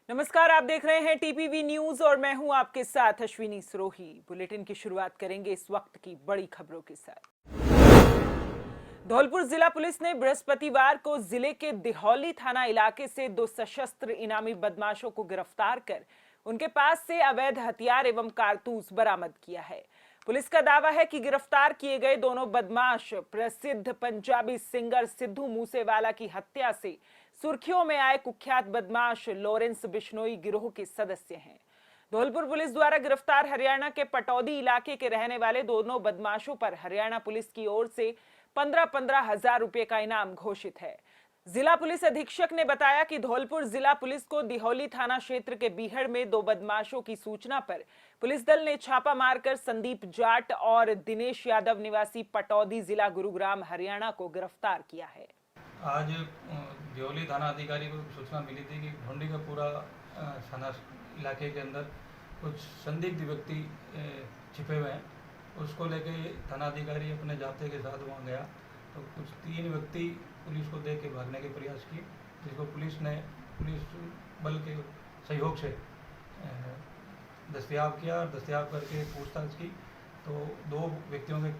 नमस्कार, आप देख रहे हैं टीपीवी न्यूज और मैं हूं आपके साथ अश्विनी सरोही। बुलेटिन की शुरुआत करेंगे इस वक्त की बड़ी खबरों के साथ। धौलपुर जिला पुलिस ने बृहस्पतिवार को जिले के दिहौली थाना इलाके से 2 सशस्त्र इनामी बदमाशों को गिरफ्तार कर उनके पास से अवैध हथियार एवं कारतूस बरामद किया है। पुलिस का दावा है कि गिरफ्तार किए गए दोनों बदमाश प्रसिद्ध पंजाबी सिंगर सिद्धू मूसेवाला की हत्या से सुर्खियों में आए कुख्यात बदमाश लॉरेंस बिश्नोई गिरोह के सदस्य हैं। धौलपुर पुलिस द्वारा गिरफ्तार हरियाणा के पटौदी इलाके के रहने वाले दोनों बदमाशों पर हरियाणा पुलिस की ओर से 15-15 हजार रुपए का इनाम घोषित है। जिला पुलिस अधीक्षक ने बताया कि धौलपुर जिला पुलिस को दिहौली थाना क्षेत्र के बीहड़ में 2 बदमाशों की सूचना पर पुलिस दल ने छापा मारकर संदीप जाट और दिनेश यादव निवासी पटौदी जिला गुरुग्राम हरियाणा को गिरफ्तार किया है। आज दिहौली थाना अधिकारी को सूचना मिली थी कि ढूंढी का पूरा थाना इलाके के अंदर कुछ संदिग्ध व्यक्ति छिपे हुए हैं। उसको लेके थाना अधिकारी अपने जाब्ते के साथ वहाँ गया तो कुछ 3 व्यक्ति पुलिस को देख के भागने के प्रयास किए, जिसको पुलिस बल के सहयोग से दस्तयाब किया और दस्तयाब करके पूछताछ की तो 2 व्यक्तियों के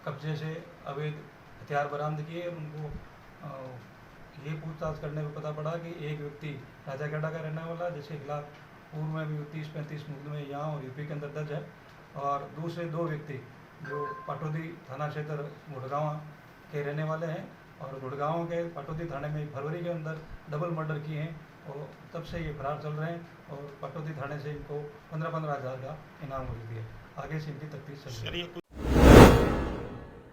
कब्जे से अवैध हथियार बरामद किए। उनको ये पूछताछ करने में पता पड़ा कि एक व्यक्ति राजाखेड़ा का रहने वाला, जिसके खिलाफ पूर्व में भी 30-35 मुकदमे यहाँ और यूपी के अंदर दर्ज है, और दूसरे 2 व्यक्ति जो पटौदी थाना क्षेत्र गुड़गांव के रहने वाले हैं और गुड़गांव के पटौदी थाने में फरवरी के अंदर डबल मर्डर किए हैं और तब से ये फरार चल रहे हैं और पटौदी थाने से इनको 15-15 हज़ार का इनाम हो दिया। आगे से इनकी तफ्तीश चल रही है।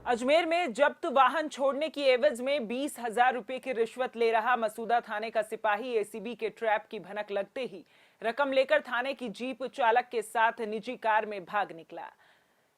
अजमेर में जब्त वाहन छोड़ने की एवज में 20,000 रुपए की रिश्वत ले रहा मसूदा थाने का सिपाही एसीबी के ट्रैप की भनक लगते ही रकम लेकर थाने की जीप चालक के साथ निजी कार में भाग निकला।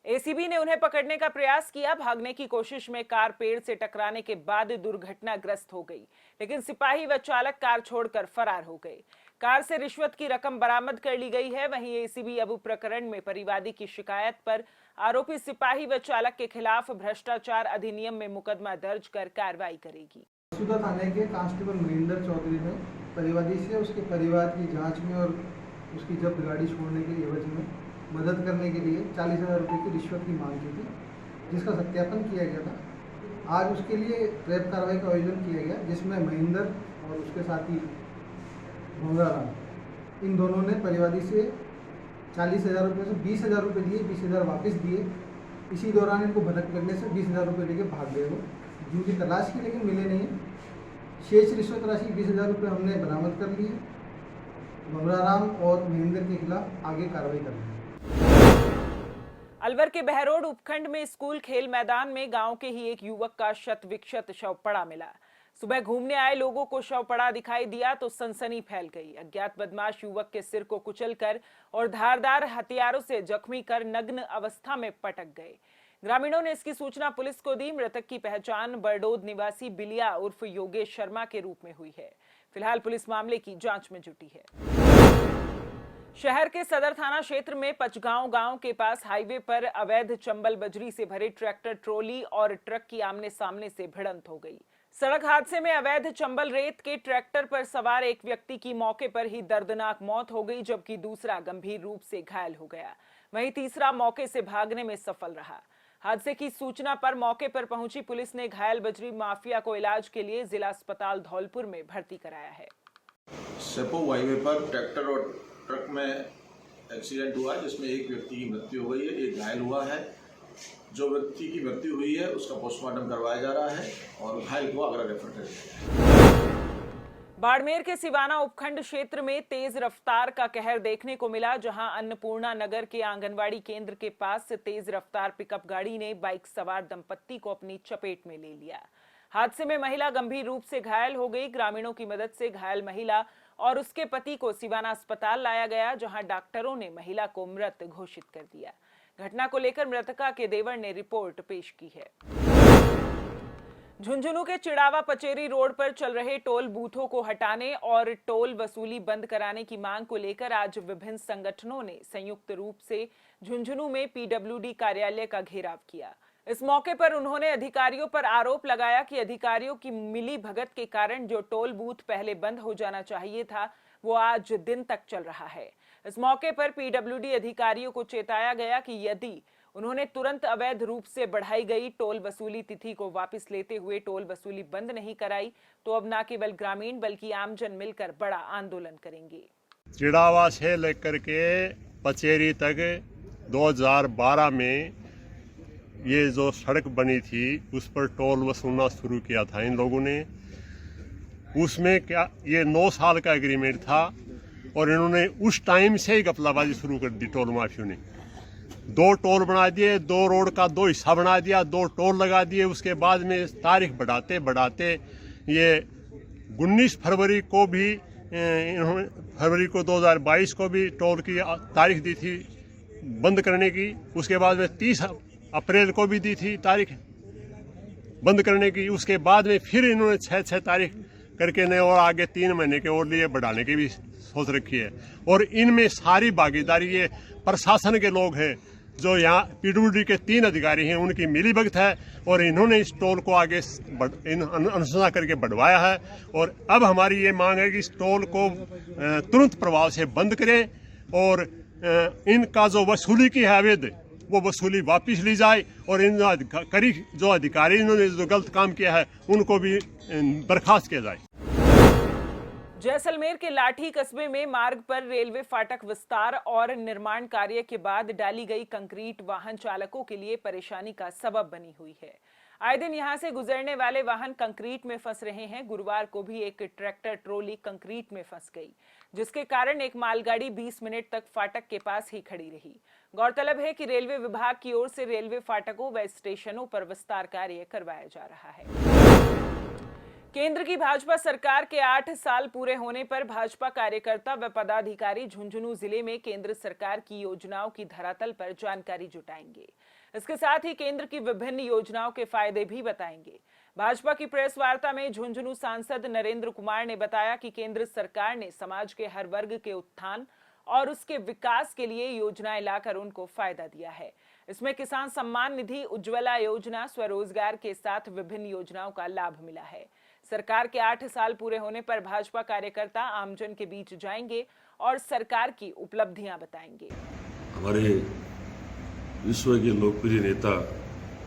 एसीबी ने उन्हें पकड़ने का प्रयास किया। भागने की कोशिश में कार पेड़ से टकराने के बाद दुर्घटनाग्रस्त हो गई, लेकिन सिपाही व चालक कार छोड़कर फरार हो गए। कार से रिश्वत की रकम बरामद कर ली गई है। वहीं एसीबी अब प्रकरण में परिवादी की शिकायत पर आरोपी सिपाही व चालक के खिलाफ भ्रष्टाचार अधिनियम में मुकदमा दर्ज कर कार्रवाई करेगी। मसूदा थाने के कांस्टेबल महेंद्र चौधरी ने परिवादी से उसके परिवार की जांच में और उसकी जब्त गाड़ी छोड़ने के एवज में मदद करने के लिए 40,000 रुपये की रिश्वत की मांग की थी, जिसका सत्यापन किया गया था। आज उसके लिए ट्रैप कार्रवाई का आयोजन किया गया, जिसमें महेंद्र और उसके साथी राम इन दोनों ने परिवादी से 40,000 रुपये से 20,000 रुपये लिए, 20,000 वापस दिए। इसी दौरान इनको भनक लगने से 20,000 रुपये लेके भाग गए। वो जिनकी तलाश की लेकिन मिले नहीं है। शेष रिश्वत राशि 20,000 रुपये हमने बरामद कर ली है। राम और महेंद्र के खिलाफ आगे कार्रवाई कर रहे हैं। अलवर के बहरोड उपखंड में स्कूल खेल मैदान में गांव के ही एक युवक का शत विक्षत शव पड़ा मिला। सुबह घूमने आए लोगों को शव पड़ा दिखाई दिया तो सनसनी फैल गई। अज्ञात बदमाश युवक के सिर को कुचलकर और धारदार हथियारों से जख्मी कर नग्न अवस्था में पटक गए। ग्रामीणों ने इसकी सूचना पुलिस को दी। मृतक की पहचान बरडोद निवासी बिलिया उर्फ योगेश शर्मा के रूप में हुई है। फिलहाल पुलिस मामले की जांच में जुटी है। शहर के सदर थाना क्षेत्र में पचगांव गांव के पास हाईवे पर अवैध चंबल बजरी से भरे ट्रैक्टर ट्रॉली और ट्रक की आमने सामने से भिड़ंत हो गई। सड़क हादसे में अवैध चंबल रेत के ट्रैक्टर पर सवार एक व्यक्ति की मौके पर ही दर्दनाक मौत हो गई, जबकि दूसरा गंभीर रूप से घायल हो गया। वहीं तीसरा मौके से भागने में सफल रहा। हादसे की सूचना पर मौके पर पहुंची पुलिस ने घायल बजरी माफिया को इलाज के लिए जिला अस्पताल धौलपुर में भर्ती कराया है। सेपो हाईवे पर ट्रैक्टर और ट्रक में एक्सीडेंट हुआ है, जिसमें एक व्यक्ति की मृत्यु हो गई है, एक घायल हुआ है। जो व्यक्ति की मृत्यु हुई है उसका पोस्टमार्टम करवाया जा रहा है और घायल को आगरा रेफर कर दिया गया है। बाड़मेर के सिवाना उपखंड क्षेत्र में तेज रफ्तार का कहर देखने को मिला, जहां अन्नपूर्णा नगर के आंगनवाड़ी केंद्र के पास से तेज रफ्तार पिकअप गाड़ी ने बाइक सवार दंपत्ति को अपनी चपेट में ले लिया। हादसे में महिला गंभीर रूप से घायल हो गई। ग्रामीणों की मदद से घायल महिला और उसके पति को सिवाना अस्पताल लाया गया, जहां डॉक्टरों ने महिला को मृत घोषित कर दिया। घटना को लेकर मृतका के देवर ने रिपोर्ट पेश की है। झुंझुनू के चिड़ावा पचेरी रोड पर चल रहे टोल बूथों को हटाने और टोल वसूली बंद कराने की मांग को लेकर आज विभिन्न संगठनों ने संयुक्त रूप से झुंझुनू में पीडब्ल्यूडी कार्यालय का घेराव किया। इस मौके पर उन्होंने अधिकारियों पर आरोप लगाया कि अधिकारियों की मिली भगत के कारण जो टोल बूथ पहले बंद हो जाना चाहिए था, वो आज दिन तक चल रहा है। इस मौके पर पीडब्ल्यूडी अधिकारियों को चेताया गया कि यदि उन्होंने तुरंत अवैध रूप से बढ़ाई गई टोल वसूली तिथि को वापस लेते हुए टोल वसूली बंद नहीं कराई तो अब न केवल ग्रामीण बल्कि आमजन मिलकर बड़ा आंदोलन करेंगे। चिड़ावा से लेकर के पचेरी तक 2012 में ये जो सड़क बनी थी उस पर टोल वसूलना शुरू किया था इन लोगों ने। उसमें क्या ये 9 साल का एग्रीमेंट था और इन्होंने उस टाइम से ही गफलाबाजी शुरू कर दी। टोल माफियों ने 2 टोल बना दिए, 2 रोड का 2 हिस्सा बना दिया, 2 टोल लगा दिए। उसके बाद में तारीख बढ़ाते बढ़ाते ये 19 फरवरी को भी इन्होंने फरवरी को 2022 को भी टोल की तारीख दी थी बंद करने की। उसके बाद में 30 अप्रैल को भी दी थी तारीख बंद करने की। उसके बाद में फिर इन्होंने 6 तारीख करके ने और आगे 3 महीने के और लिए बढ़ाने की भी सोच रखी है। और इनमें सारी भागीदारी ये प्रशासन के लोग हैं जो यहाँ पीडब्ल्यूडी के 3 अधिकारी हैं, उनकी मिलीभगत है और इन्होंने इस टोल को आगे अनुशंसा करके बढ़वाया है। और अब हमारी ये मांग है कि इस टोल को तुरंत प्रभाव से बंद करें और इनका जो वसूली की है अवैध वो वसूली वापस ली जाए और इन जो अधिकारी इन्होंने जो गलत काम किया है उनको भी बर्खास्त किया जाए। जैसलमेर के लाठी कस्बे में मार्ग पर रेलवे फाटक विस्तार और निर्माण कार्य के बाद डाली गई कंक्रीट वाहन चालकों के लिए परेशानी का सबब बनी हुई है। आए दिन यहां से गुजरने वाले वाहन कंक्रीट में फंस रहे हैं। गुरुवार को भी एक ट्रैक्टर ट्रॉली कंक्रीट में फंस गई, जिसके कारण एक मालगाड़ी 20 मिनट तक फाटक के पास ही खड़ी रही। गौरतलब है कि रेलवे विभाग की ओर से रेलवे फाटकों व स्टेशनों पर विस्तार कार्य करवाया जा रहा है। केंद्र की भाजपा सरकार के 8 साल पूरे होने पर भाजपा कार्यकर्ता व पदाधिकारी झुंझुनू जिले में केंद्र सरकार की योजनाओं की धरातल पर जानकारी जुटाएंगे। इसके साथ ही केंद्र की विभिन्न योजनाओं के फायदे भी बताएंगे। भाजपा की प्रेस वार्ता में झुंझुनू सांसद नरेंद्र कुमार ने बताया कि केंद्र सरकार ने समाज के हर वर्ग के उत्थान और उसके विकास के लिए योजनाएं लाकर उनको फायदा दिया है। इसमें किसान सम्मान निधि, उज्ज्वला योजना, स्वरोजगार के साथ विभिन्न योजनाओं का लाभ मिला है। सरकार के 8 साल पूरे होने पर भाजपा कार्यकर्ता आमजन के बीच जाएंगे और सरकार की उपलब्धियां बताएंगे। हमारे विश्व के लोकप्रिय नेता,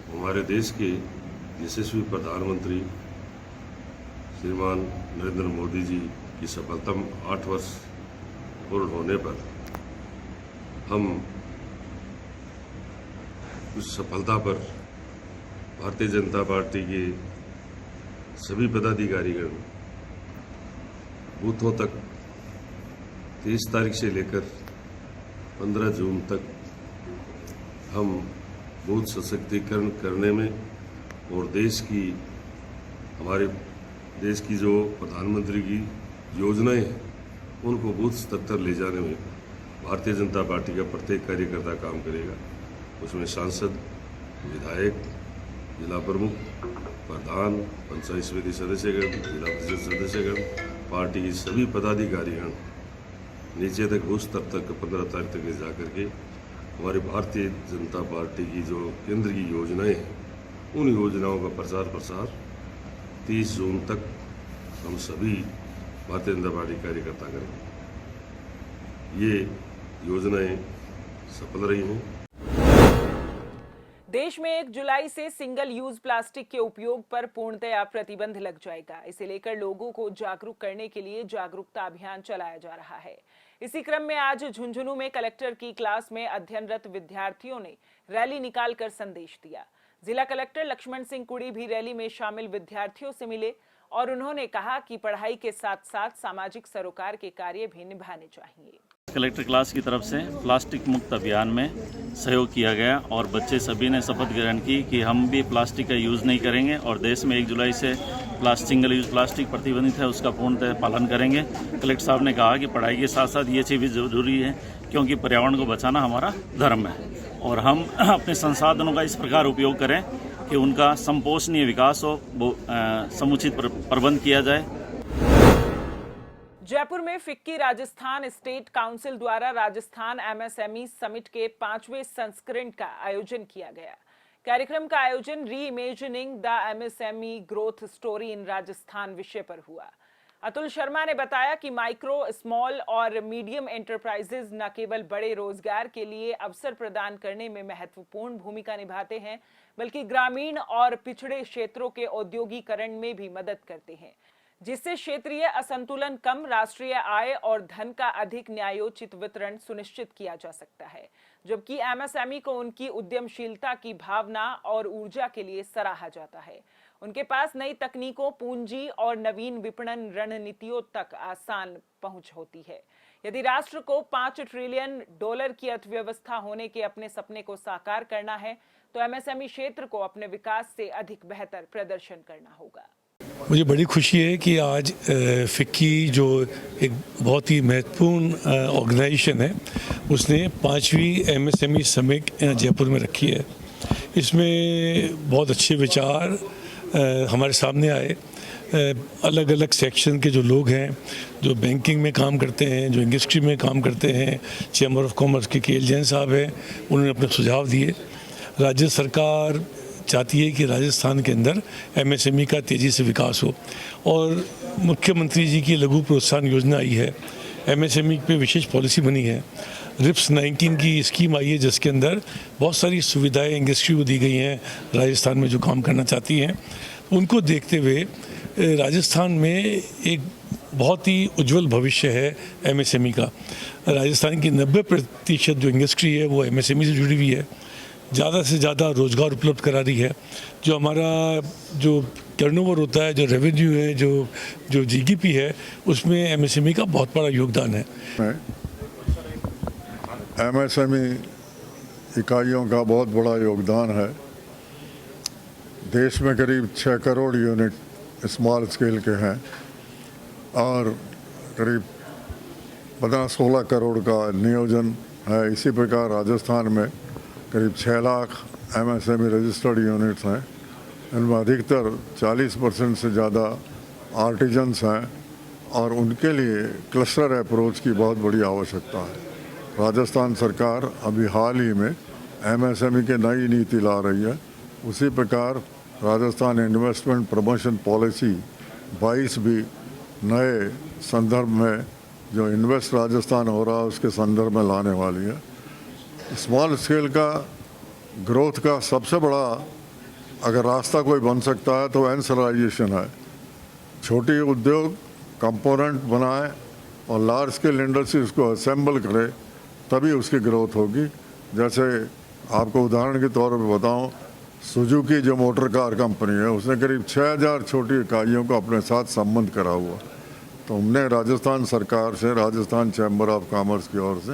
हमारे देश के यशस्वी प्रधानमंत्री श्रीमान नरेंद्र मोदी जी की सफलता 8 वर्ष पूर्ण होने पर हम उस सफलता पर भारतीय जनता पार्टी के सभी पदाधिकारीगण बूथों तक 30 तारीख से लेकर 15 जून तक हम बूथ सशक्तिकरण करने में और हमारे देश की जो प्रधानमंत्री की योजनाएं हैं उनको बूथ स्तर तक ले जाने में भारतीय जनता पार्टी का प्रत्येक कार्यकर्ता काम करेगा। उसमें सांसद, विधायक, जिला प्रमुख, प्रधान, पंचायत समिति सदस्यगण, जिला परिषद सदस्यगण, पार्टी के सभी पदाधिकारीगण नीचे तक बूथ स्तर तक 15 तारीख तक ले जा करके हमारी भारतीय जनता पार्टी की जो केंद्र की योजनाएं हैं उन योजनाओं का प्रचार प्रसार 30 जून तक हम सभी भारतीय जनता पार्टी कार्यकर्ता करेंगे। ये योजनाएं सफल रही हैं। देश में 1 जुलाई से सिंगल यूज प्लास्टिक के उपयोग पर पूर्णतया प्रतिबंध लग जाएगा। इसे लेकर लोगों को जागरूक करने के लिए जागरूकता अभियान चलाया जा रहा है। इसी क्रम में आज झुंझुनू में कलेक्टर की क्लास में अध्ययनरत विद्यार्थियों ने रैली निकालकर संदेश दिया। जिला कलेक्टर लक्ष्मण सिंह कुड़ी भी रैली में शामिल विद्यार्थियों से मिले और उन्होंने कहा कि पढ़ाई के साथ साथ सामाजिक सरोकार के कार्य भी निभाने चाहिए। कलेक्टर क्लास की तरफ से प्लास्टिक मुक्त अभियान में सहयोग किया गया और बच्चे सभी ने शपथ ग्रहण की कि हम भी प्लास्टिक का यूज़ नहीं करेंगे और देश में 1 जुलाई से सिंगल यूज प्लास्टिक प्रतिबंधित है, उसका पूर्णतः पालन करेंगे। कलेक्टर साहब ने कहा कि पढ़ाई के साथ साथ ये चीज़ भी जरूरी है क्योंकि पर्यावरण को बचाना हमारा धर्म है और हम अपने संसाधनों का इस प्रकार उपयोग करें कि उनका संपोषणीय विकास हो, समुचित प्रबंध किया जाए। जयपुर में फिक्की राजस्थान स्टेट काउंसिल द्वारा राजस्थान एमएसएमई समिट के 5वें संस्करण का आयोजन किया गया। कार्यक्रम का आयोजन री imagining the MSME growth story in Rajasthan विषय पर हुआ। अतुल शर्मा ने बताया कि माइक्रो, स्मॉल और मीडियम एंटरप्राइजेज न केवल बड़े रोजगार के लिए अवसर प्रदान करने में महत्वपूर्ण भूमिका निभाते हैं, बल्कि ग्रामीण और पिछड़े क्षेत्रों के औद्योगिकरण में भी मदद करते हैं, जिससे क्षेत्रीय असंतुलन कम, राष्ट्रीय आय और धन का अधिक न्यायोचित वितरण सुनिश्चित किया जा सकता है। जबकि एमएसएमई को उनकी उद्यमशीलता की भावना और ऊर्जा के लिए सराहा जाता है। उनके पास नई तकनीकों, पूंजी और नवीन विपणन रणनीतियों तक आसान पहुंच होती है। यदि राष्ट्र को $5 ट्रिलियन की अर्थव्यवस्था होने के अपने सपने को साकार करना है, तो एमएसएमई क्षेत्र को अपने विकास से अधिक बेहतर प्रदर्शन करना होगा। मुझे बड़ी खुशी है कि आज फिक्की जो एक बहुत ही महत्वपूर्ण ऑर्गेनाइजेशन है, उसने 5वीं एमएसएमई समिट जयपुर में रखी है। इसमें बहुत अच्छे विचार हमारे सामने आए। अलग अलग सेक्शन के जो लोग हैं, जो बैंकिंग में काम करते हैं, जो इंडस्ट्री में काम करते हैं, चैम्बर ऑफ कॉमर्स के KL जैन साहब हैं, उन्होंने अपने सुझाव दिए। राज्य सरकार चाहती है कि राजस्थान के अंदर एमएसएमई का तेज़ी से विकास हो, और मुख्यमंत्री जी की लघु प्रोत्साहन योजना आई है, एमएसएमई पे विशेष पॉलिसी बनी है। RIPS 19 की स्कीम आई है, जिसके अंदर बहुत सारी सुविधाएं इंडस्ट्री को दी गई हैं, राजस्थान में जो काम करना चाहती हैं। उनको देखते हुए राजस्थान में एक बहुत ही उज्जवल भविष्य है एमएसएमई का। राजस्थान की 90% जो इंडस्ट्री है वो एमएसएमई से जुड़ी हुई है, ज़्यादा से ज़्यादा रोज़गार उपलब्ध करा रही है। जो हमारा जो टर्नओवर होता है, जो रेवेन्यू है, जो जीडीपी है, उसमें एमएसएमई का बहुत बड़ा योगदान है। एमएसएमई इकाइयों का बहुत बड़ा योगदान है। देश में करीब 6 करोड़ यूनिट स्मॉल स्केल के हैं और करीब 15-16 करोड़ का नियोजन है। इसी प्रकार राजस्थान में करीब 6 लाख एमएसएमई रजिस्टर्ड यूनिट्स हैं। इनमें अधिकतर 40% से ज़्यादा आर्टिजन्स हैं और उनके लिए क्लस्टर अप्रोच की बहुत बड़ी आवश्यकता है। राजस्थान सरकार अभी हाल ही में एमएसएमई की नई नीति ला रही है। उसी प्रकार राजस्थान इन्वेस्टमेंट प्रमोशन पॉलिसी 22 भी नए संदर्भ में जो इन्वेस्ट राजस्थान हो रहा है उसके संदर्भ में लाने वाली है। स्मॉल स्केल का ग्रोथ का सबसे बड़ा अगर रास्ता कोई बन सकता है तो एनसलाइजेशन है। छोटी उद्योग कंपोनेंट बनाए और लार्ज स्केल इंडस्ट्री उसको असेंबल करे, तभी उसकी ग्रोथ होगी। जैसे आपको उदाहरण के तौर पर बताऊं, सुजुकी जो मोटर कार कंपनी है, उसने करीब 6000 छोटी इकाइयों को अपने साथ संबंध करा हुआ। तो हमने राजस्थान सरकार से, राजस्थान चैम्बर ऑफ कॉमर्स की ओर से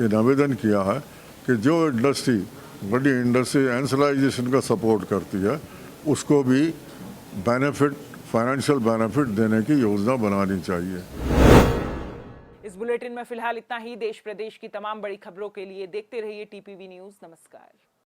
ये निवेदन किया है कि जो इंडस्ट्री, बड़ी इंडस्ट्री एनसलाइजेशन का सपोर्ट करती है, उसको भी बेनिफिट, फाइनेंशियल बेनिफिट देने की योजना बनानी चाहिए। इस बुलेटिन में फिलहाल इतना ही। देश प्रदेश की तमाम बड़ी खबरों के लिए देखते रहिए TPV न्यूज़। नमस्कार।